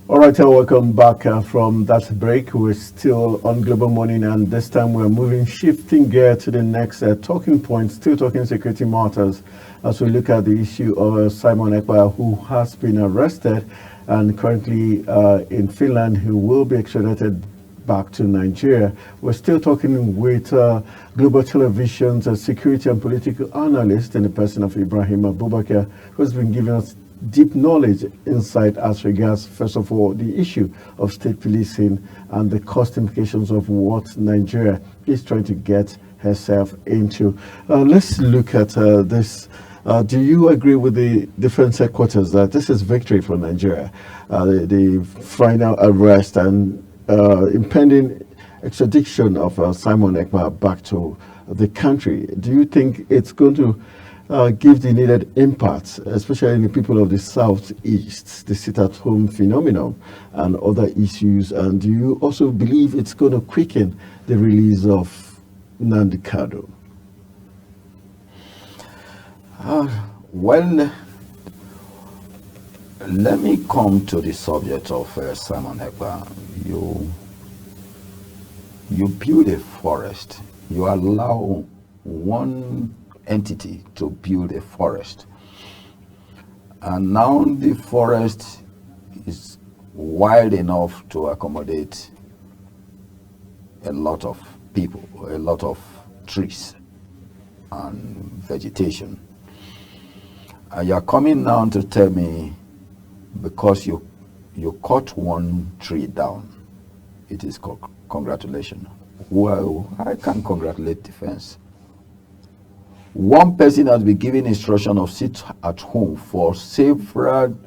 All right, welcome back from that break. We're still on Global Morning, and this time we're shifting gear to the next talking point, still talking security matters, as we look at the issue of Simon Ekpa, who has been arrested and currently in Finland, who will be extradited back to Nigeria. We're still talking with Global Television's security and political analyst in the person of Ibrahim Abubakar, who's been giving us deep knowledge, insight as regards, first of all, the issue of state policing and the cost implications of what Nigeria is trying to get herself into. Let's look at this. Do you agree with the defense headquarters that this is victory for Nigeria? The final arrest and impending extradition of Simon Ekpa back to the country. Do you think it's going to give the needed impact, especially in the people of the Southeast, the sit-at-home phenomenon and other issues? And do you also believe it's going to quicken the release of Nnamdi Kanu? Well, let me come to the subject of Simon Ekpa. You build a forest. You allow one entity to build a forest, and now the forest is wide enough to accommodate a lot of people, a lot of trees and vegetation, and you're coming now to tell me because you cut one tree down, it is congratulations. Well, I can congratulate defense. One person has been given instruction of sit at home for several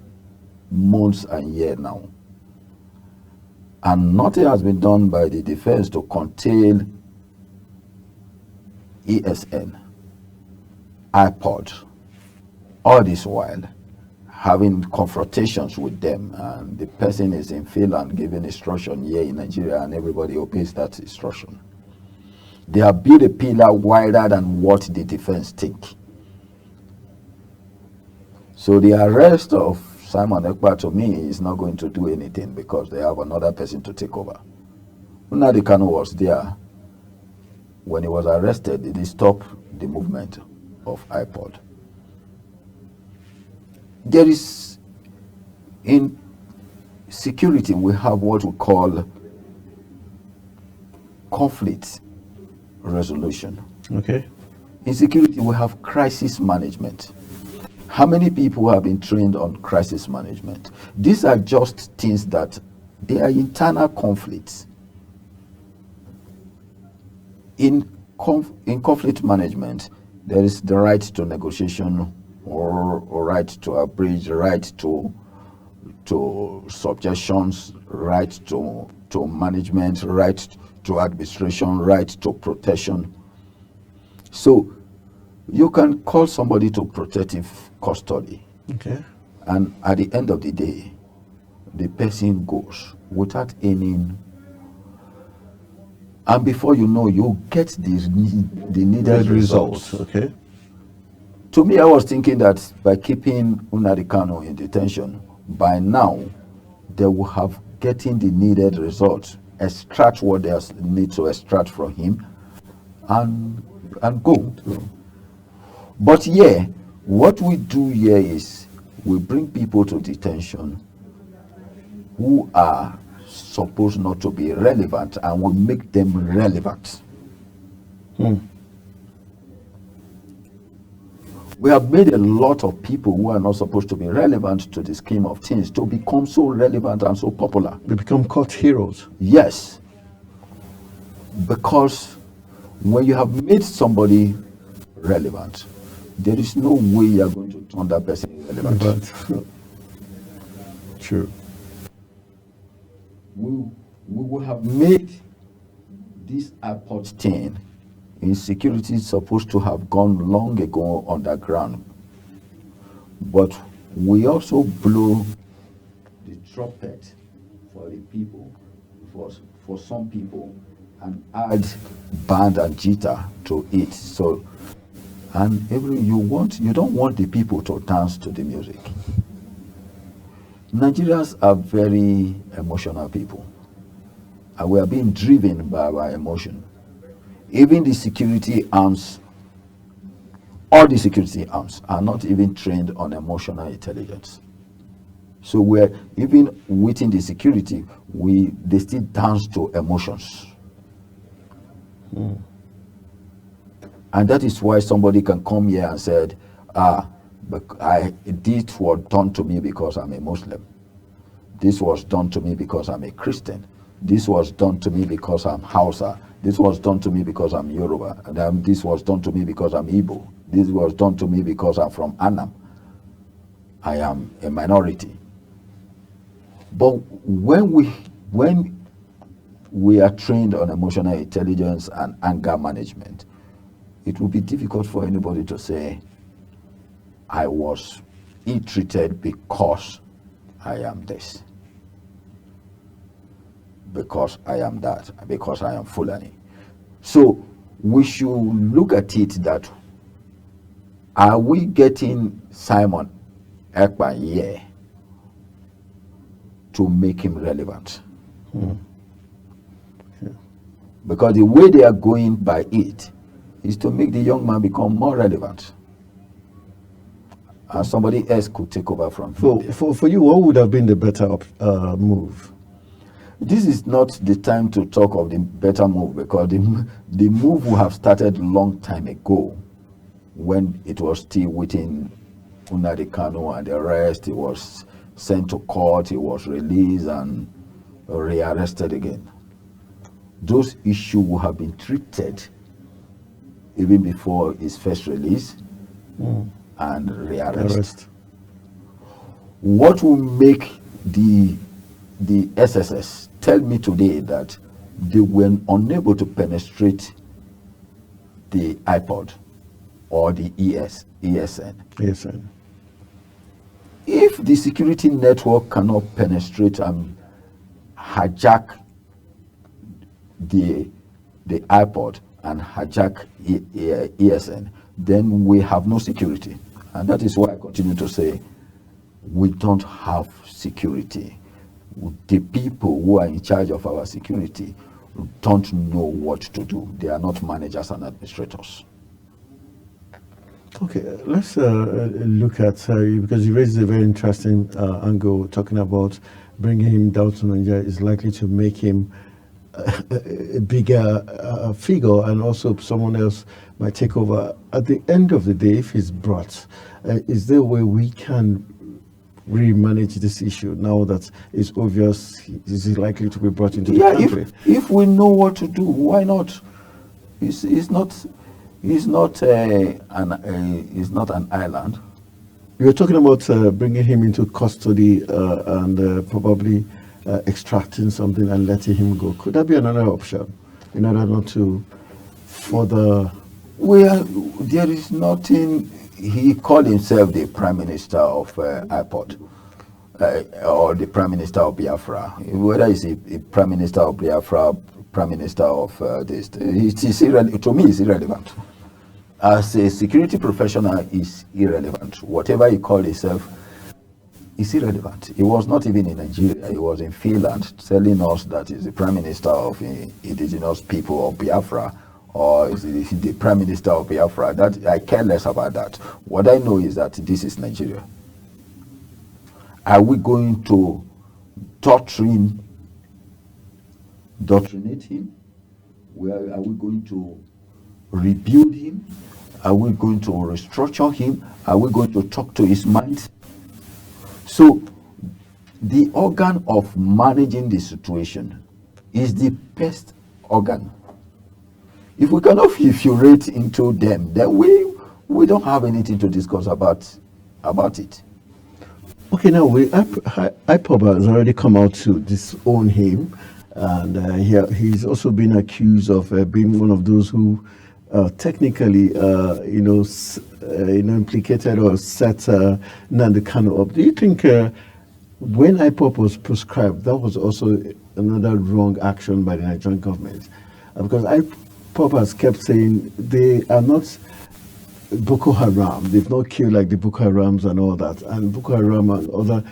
months and years now. And nothing has been done by the defense to contain ESN, iPod, all this while having confrontations with them. And the person is in Finland giving instruction here in Nigeria, and everybody obeys that instruction. They have built a pillar wider than what the defense think. So the arrest of Simon Ekpa, to me, is not going to do anything because they have another person to take over. Nnamdi Kanu was there. When he was arrested, did he stop the movement of iPod? There is, in security, we have what we call conflict resolution. Okay. In security, we have crisis management. How many people have been trained on crisis management? These are just things that they are internal conflicts. In conflict management, there is the right to negotiation or right to abridge, right to suggestions, right to management, right to administration, right to protection. So you can call somebody to protective custody. Okay. And at the end of the day, the person goes without any, and before you know, you get the needed results. Okay. To me, I was thinking that by keeping Nnamdi Kanu in detention, by now, they will have getting the needed results, extract what they need to extract from him, and go. But yeah, what we do here is we bring people to detention who are supposed not to be relevant, and we make them relevant. We have made a lot of people who are not supposed to be relevant to the scheme of things to become so relevant and so popular. They become cult heroes. Yes. Because when you have made somebody relevant, there is no way you are going to turn that person irrelevant. True. We would have made this iPod thing insecurity is supposed to have gone long ago underground. But we also blow the trumpet for the people, for some people, and add band and guitar to it. So, and you don't want the people to dance to the music. Nigerians are very emotional people, and we are being driven by our emotion. Even the security arms, all the security arms are not even trained on emotional intelligence. So we're even within the security, they still dance to emotions. And that is why somebody can come here and said, but this was done to me because I'm a Muslim. This was done to me because I'm a Christian. This was done to me because I'm Hausa. This was done to me because I'm Yoruba. And this was done to me because I'm Igbo. This was done to me because I'm from Annam. I am a minority. But when we are trained on emotional intelligence and anger management, it will be difficult for anybody to say, I was ill-treated because I am this, because I am that, because I am Fulani. So we should look at it that, are we getting Simon Ekpa here to make him relevant? Yeah. Because the way they are going by it is to make the young man become more relevant. And somebody else could take over from him. For you, what would have been the better move? This is not the time to talk of the better move, because the move would have started long time ago, when it was still within Nnamdi Kanu and the rest. He was sent to court, he was released and rearrested again. Those issues would have been treated even before his first release and rearrest. What will make the SSS tell me today that they were unable to penetrate the iPod or the ESN? If the security network cannot penetrate and hijack the iPod and hijack ESN, then we have no security. And that is why I continue to say we don't have security. The people who are in charge of our security don't know what to do. They are not managers and administrators. Okay, let's look at, because you raised a very interesting angle, talking about bringing him down to Nigeria is likely to make him a bigger figure, and also someone else might take over. At the end of the day, if he's brought, is there a way we can re-manage this issue now that it's obvious he's likely to be brought into the country? If we know what to do, why not? It's not an island. You're talking about bringing him into custody and probably extracting something and letting him go. Could that be another option in order not to further? There is nothing. He called himself the Prime Minister of iPod or the Prime Minister of Biafra. Whether he's a Prime Minister of Biafra, Prime Minister of this, to me, it's irrelevant. As a security professional, is irrelevant. Whatever he called himself is irrelevant. He was not even in Nigeria. He was in Finland, telling us that he's the Prime Minister of indigenous people of Biafra, or is the Prime Minister of Biafra. That I care less about that. What I know is that this is Nigeria. Are we going to doctrinate him? Are we going to rebuild him? Are we going to restructure him? Are we going to talk to his mind? So the organ of managing the situation is the best organ. If we cannot infiltrate into them, then we don't have anything to discuss about it. Okay, now IPOB has already come out to disown him, and he's also been accused of being one of those who technically, implicated or set Nnamdi Kanu up. Do you think when IPOB was proscribed, that was also another wrong action by the Nigerian government? Because IPOB has kept saying they are not Boko Haram. They've not killed like the Boko Harams and all that. And Boko Haram and other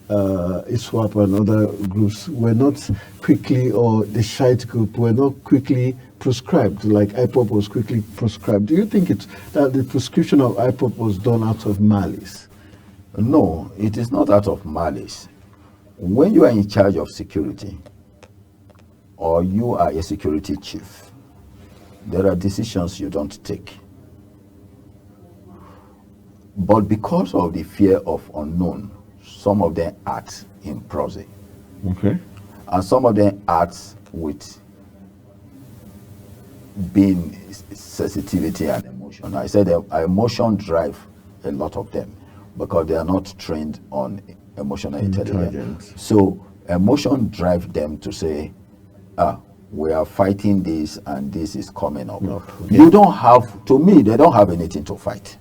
ISWAP and other groups were not quickly, or the Shite group were not quickly prescribed, like IPOP was quickly prescribed. Do you think it's that the prescription of IPOP was done out of malice? No, it is not out of malice. When you are in charge of security, or you are a security chief, there are decisions you don't take. But because of the fear of unknown, some of them act in prosy. Okay. And some of them act with being sensitivity and emotion. I said emotion drive a lot of them because they are not trained on emotional intelligence. So emotion drive them to say, we are fighting this and this is coming up. Okay. You don't have, to me, they don't have anything to fight.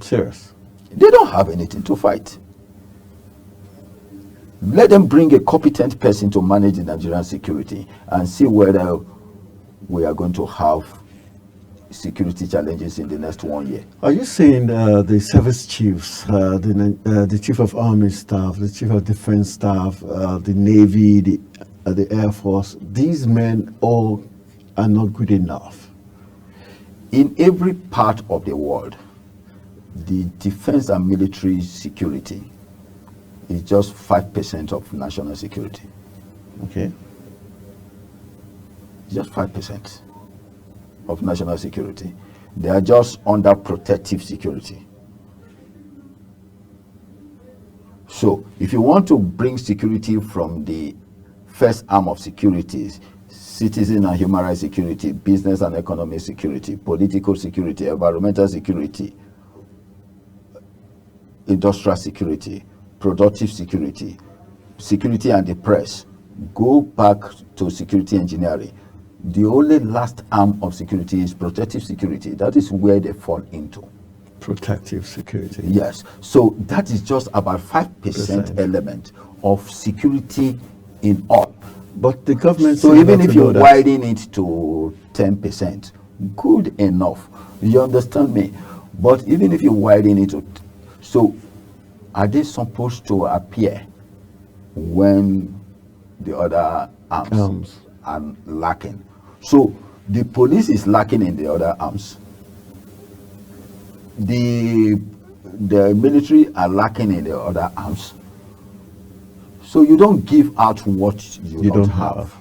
Serious? They don't have anything to fight. Let them bring a competent person to manage the Nigerian security and see whether we are going to have security challenges in the next 1 year. Are you saying the service chiefs, the chief of army staff, the chief of defense staff, the Navy, the Air Force, these men all are not good enough? In every part of the world, the defense and military security is just 5% of national security. Okay. Just 5% of national security. They are just under protective security. So if you want to bring security from the first arm of securities, citizen and human rights security, business and economic security, political security, environmental security, industrial security, productive security, security and the press, go back to security engineering. The only last arm of security is protective security. That is where they fall into. Protective security. Yes. So that is just about 5% element of security in all. But the government... So even if you widen it to 10%, good enough. You understand me? But even if you widen it to... So are they supposed to appear when the other arms are lacking? So the police is lacking in the other arms. The military are lacking in the other arms. So you don't give out what you don't have.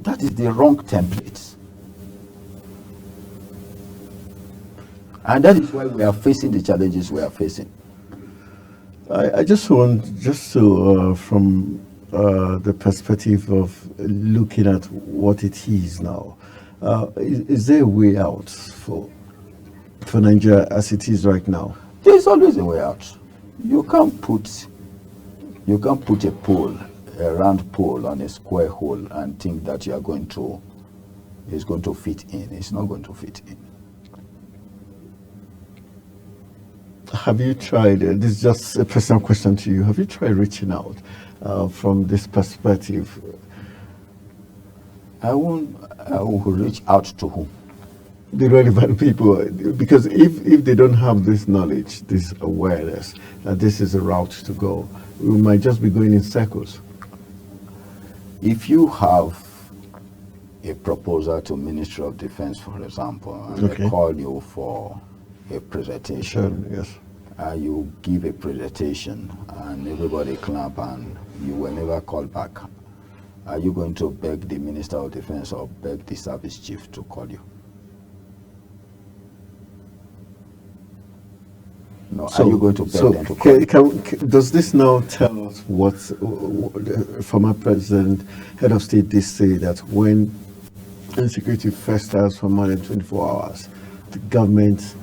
That is the wrong template. And that is why we are facing the challenges we are facing. I just want, from the perspective of looking at what it is now, is there a way out for Nigeria as it is right now? There is always a way out. You can't put a pole, a round pole, on a square hole and think that you are going to, it's going to fit in. It's not going to fit in. Have you tried, this is just a personal question to you, have you tried reaching out from this perspective? I will reach out to whom? The relevant people, because if they don't have this knowledge, this awareness that this is a route to go, we might just be going in circles. If you have a proposal to Ministry of Defense, for example, and they call you for a presentation, Sure, yes. You give a presentation and everybody clap and you will never call back. Are you going to beg the Minister of Defense or beg the service chief to call you? No, are you going to beg them to call you? Does this now tell us what the former president, head of state, did say, that when insecurity festers for more than 24 hours, the government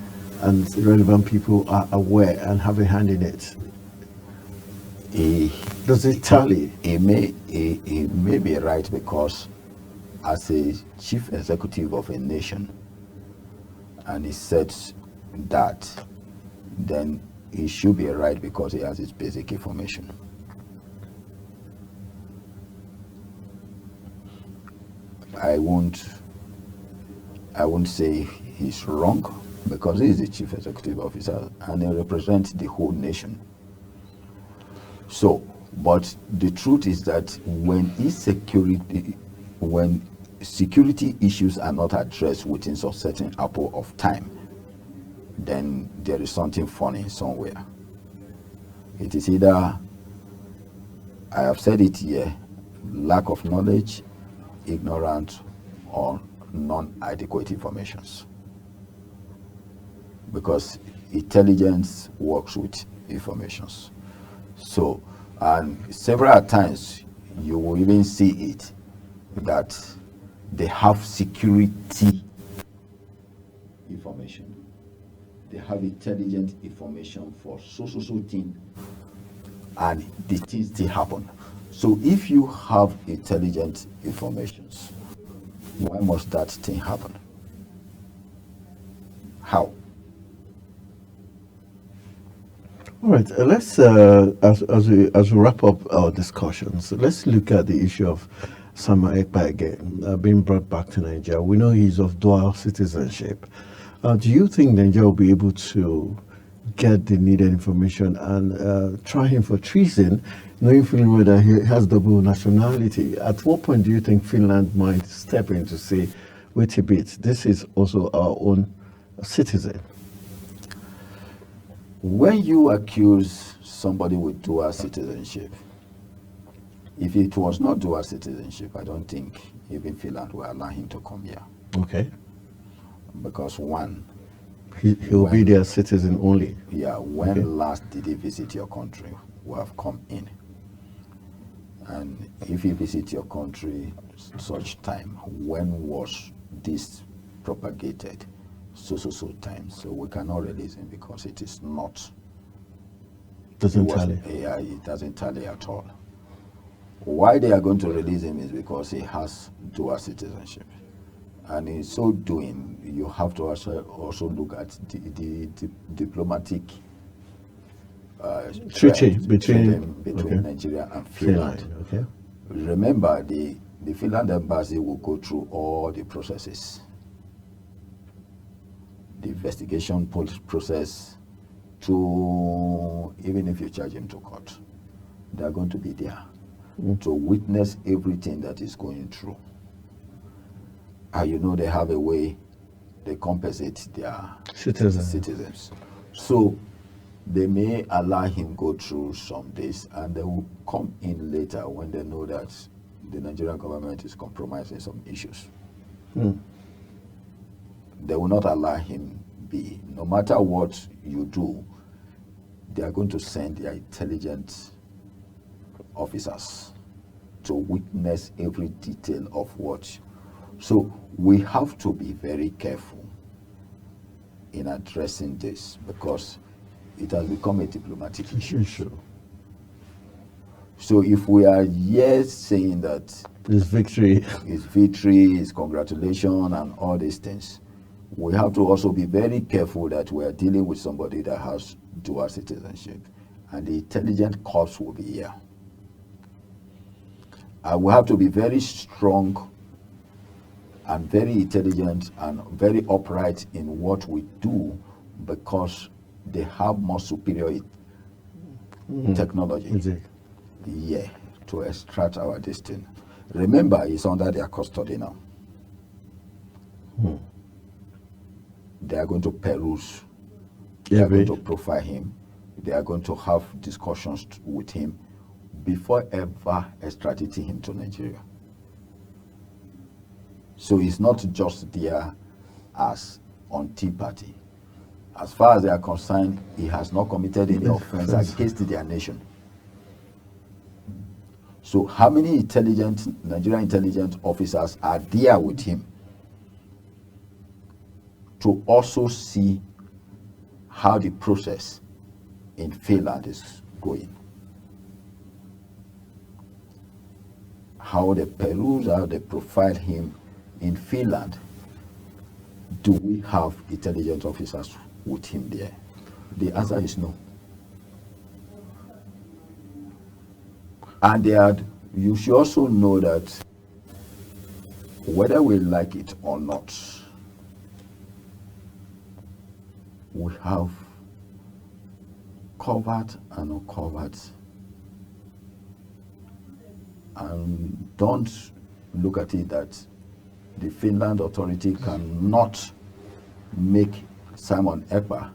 and relevant people are aware and have a hand in it? Does it tally? It may be right, because as a chief executive of a nation, and he said that, then he should be right because he has his basic information. I won't say he's wrong, because he is the chief executive officer and he represents the whole nation. So, but the truth is that when security issues are not addressed within some certain ample of time, then there is something funny somewhere. It is either, I have said it here, lack of knowledge, ignorance, or non-adequate informations. Because intelligence works with informations. So, and several times you will even see it that they have security information. They have intelligent information for so thing, and the things still happen. So if you have intelligent informations, why must that thing happen? How? All right, let's as we wrap up our discussions, let's look at the issue of Samuel Ekpa again, being brought back to Nigeria. We know he's of dual citizenship. Do you think Nigeria will be able to get the needed information and try him for treason, knowing fully well that he has double nationality? At what point do you think Finland might step in to say, wait a bit, this is also our own citizen? When you accuse somebody with dual citizenship, if it was not dual citizenship, I don't think even Finland will allow him to come here. Okay. Because one, he'll be their citizen only. Yeah, when Okay. last did he visit your country? Will have come in. And if he visit your country such time, when was this propagated? So time. So we cannot release him because it is not. Doesn't tally. Yeah, it doesn't tally at all. Why they are going to release him is because he has dual citizenship. And in so doing, you have to also look at the diplomatic treaty between okay. Nigeria and Finland. Okay. Remember, the Finland embassy will go through all the processes. The investigation process, to even if you charge him to court, they are going to be there to witness everything that is going through. And you know they have a way they compensate their citizens. So they may allow him go through some days and they will come in later when they know that the Nigerian government is compromising some issues. They will not allow him be. No matter what you do, they are going to send their intelligence officers to witness every detail of what. So we have to be very careful in addressing this because it has become a diplomatic issue. Sure. So if we are here saying that it's victory, it's congratulations and all these things, we have to also be very careful that we are dealing with somebody that has dual citizenship, and the intelligent corps will be here. And we have to be very strong and very intelligent and very upright in what we do because they have more superior technology. Yeah, to extract our destiny. Remember, it's under their custody now. They are going to peruse. They are going to profile him. They are going to have discussions with him before ever extraditing him to Nigeria. So he's not just there as on Tea Party. As far as they are concerned, he has not committed any offense against their nation. So how many Nigerian intelligence officers are there with him to also see how the process in Finland is going? How they peruse, how they profile him in Finland. Do we have intelligence officers with him there? The answer is no. And you should also know that whether we like it or not, we have covered and uncovered. And don't look at it that the Finland authority cannot make Simon Ekpa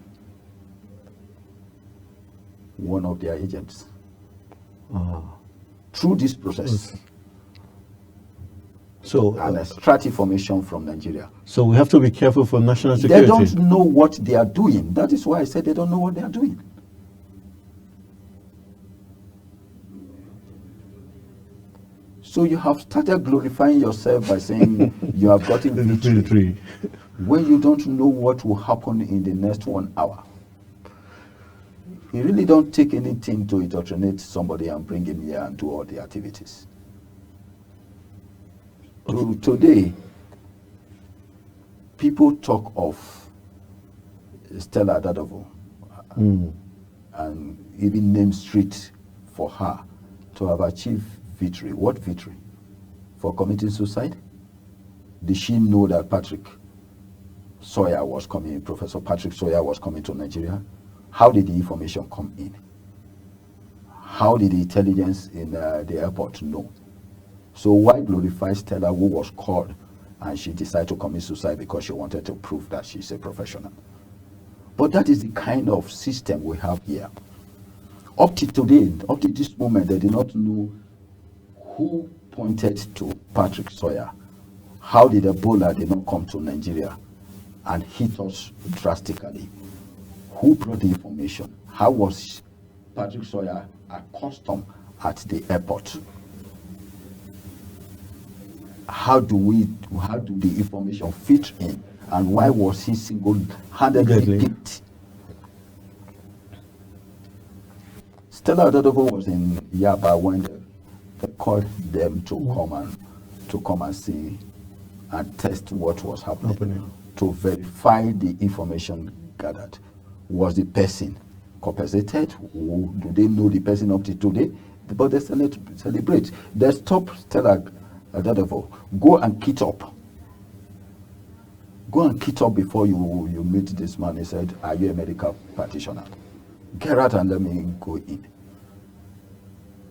one of their agents through this process. So, and extract information from Nigeria. So we have to be careful for national security. They don't know what they are doing. That is why I said they don't know what they are doing. So you have started glorifying yourself by saying you have gotten victory when you don't know what will happen in the next 1 hour. You really don't take anything to indoctrinate somebody and bring him here and do all the activities. Today, people talk of Stella Dadavo and even name street for her to have achieved victory. What victory? For committing suicide? Did she know that Patrick Sawyer was coming, Professor Patrick Sawyer was coming to Nigeria? How did the information come in? How did the intelligence in the airport know? So why glorify Stella, who was called and she decided to commit suicide because she wanted to prove that she's a professional? But that is the kind of system we have here. Up to today, up to this moment, they did not know who pointed to Patrick Sawyer. How did Ebola did not come to Nigeria and hit us drastically? Who brought the information? How was Patrick Sawyer accustomed at the airport? How do the information fit in? And why was he single-handedly picked? Stella Dadavo was in Yaba when they called them to come and see and test what was happening. To verify the information gathered. Was the person compensated? Do they know the person up to today? But they celebrate. They stop Stella Dadavo. Go and kit up. Go and kit up before you meet this man. He said, "Are you a medical practitioner? Get out and let me go in."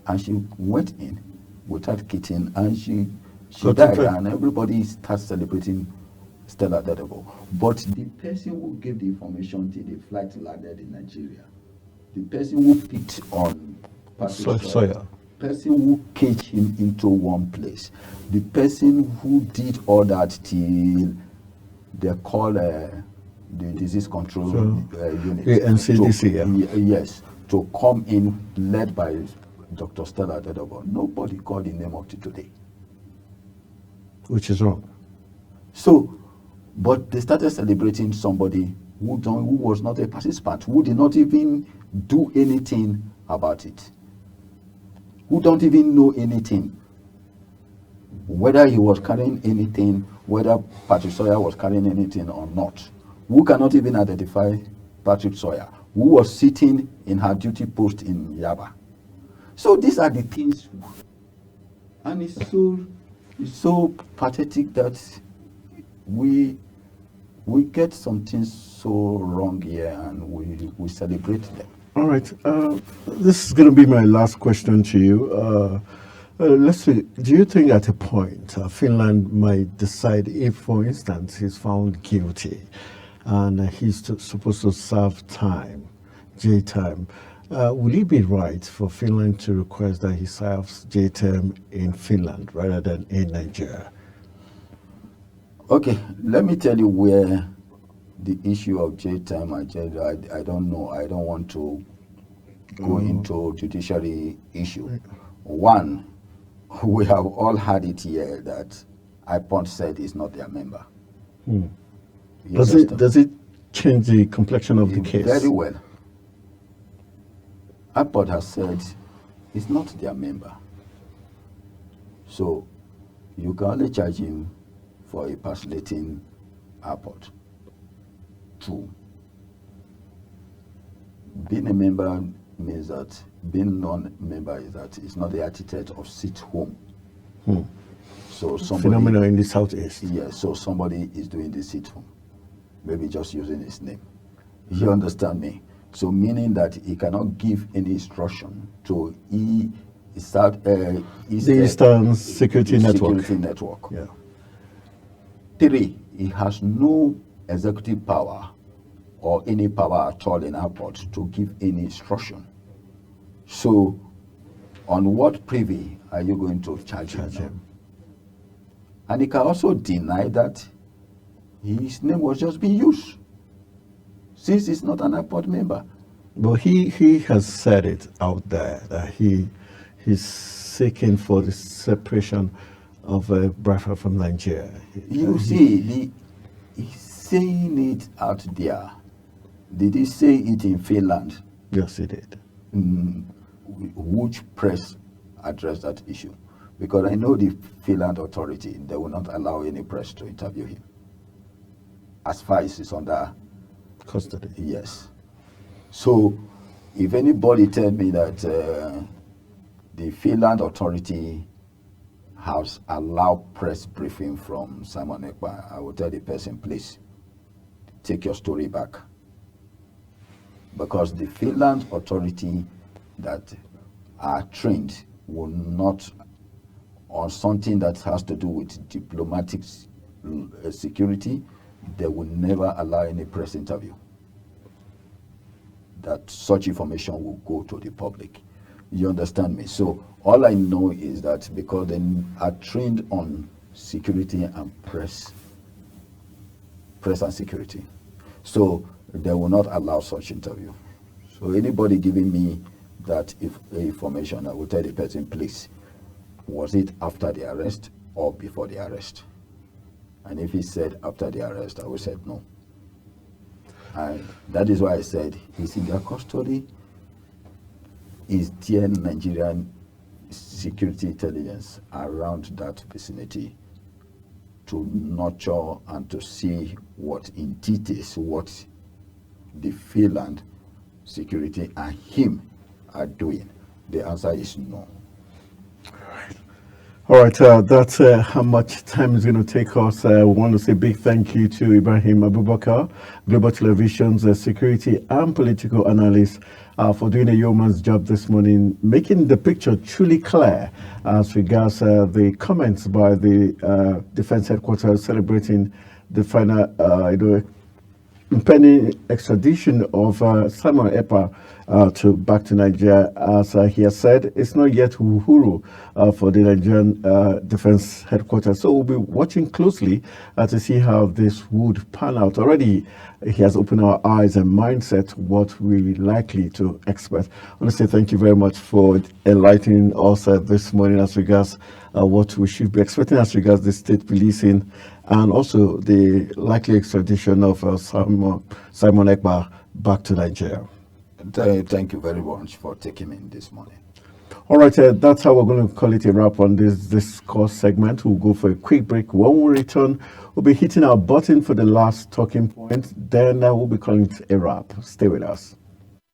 And she went in without kitting, and she died, and everybody starts celebrating Stella Dadavo. But the person who gave the information till the flight landed in Nigeria, the person who picked on Patrick Sawyer, the person who caged him into one place, the person who did all that till they call the disease control unit, the NCDC, yes, to come in, led by Dr. Stella Dadavo. Nobody called the name up to today. Which is wrong. So, but they started celebrating somebody who was not a participant, who did not even do anything about it, who don't even know anything, whether he was carrying anything, whether Patrick Sawyer was carrying anything or not, who cannot even identify Patrick Sawyer, who was sitting in her duty post in Yaba. So these are the things, and it's so pathetic that we get some things so wrong here, and we celebrate them. All right. This is going to be my last question to you. Let's see. Do you think at a point Finland might decide if, for instance, he's found guilty and he's supposed to serve time, jail time? Will it be right for Finland to request that he serves jail term in Finland rather than in Nigeria? Okay, let me tell you where the issue of jail time and jail, I don't know. I don't want to go into judiciary issue. One, we have all had it here that IPONT said is not their member. Does it change the complexion of the case? Very well. IPONT has said it's not their member. So you can only charge him for impersonating IPONT. Two, being a member means that being non-member is that it's not the architect of sit home. So somebody, phenomenon in the southeast. Yes, so somebody is doing the sit home, maybe just using his name. You understand me? So meaning that he cannot give any instruction to The Eastern Security Network. Security Network. Yeah. 3, he has no executive power or any power at all in airport to give any instruction. So on what privy are you going to charge him now? And he can also deny that his name was just being used, since he's not an airport member. But he has said it out there that he's seeking for the separation of Biafra from Nigeria. You see, he's saying it out there. Did he say it in Finland? Yes, he did. Which press addressed that issue? Because I know the Finland authority, they will not allow any press to interview him, as far as it's under Custody. Yes. So if anybody tell me that the Finland authority has allowed press briefing from Simon Ekpa, I will tell the person, please take your story back. Because the Finland authority that are trained will not, on something that has to do with diplomatic security, they will never allow any press interview. That such information will go to the public. You understand me? So all I know is that because they are trained on security and press and security, so they will not allow such interview. So anybody giving me that information, I will tell the person, please, was it after the arrest or before the arrest? And if he said after the arrest, I will say no. And that is why I said he's in their custody. Is there Nigerian security intelligence around that vicinity to nurture and to see what in details what the Finland security and him are doing? The answer is no. All right, that's how much time is going to take us. We want to say big thank you to Ibrahim Abubakar, Global Television's security and political analyst, for doing a yeoman's job this morning, making the picture truly clear as regards the comments by the Defense Headquarters celebrating the final impending extradition of Simon Ekpa back to Nigeria. As he has said, it's not yet uhuru for the Nigerian Defense Headquarters. So we'll be watching closely to see how this would pan out. Already, he has opened our eyes and mindset what we're likely to expect. I want to say thank you very much for enlightening us this morning as regards what we should be expecting as regards the state policing and also the likely extradition of Simon Ekpa back to Nigeria. Thank you very much for taking me this morning. All right, that's how we're going to call it a wrap on this discourse segment. We'll go for a quick break. When we return, we'll be hitting our button for the last talking point. Then we'll be calling it a wrap. Stay with us.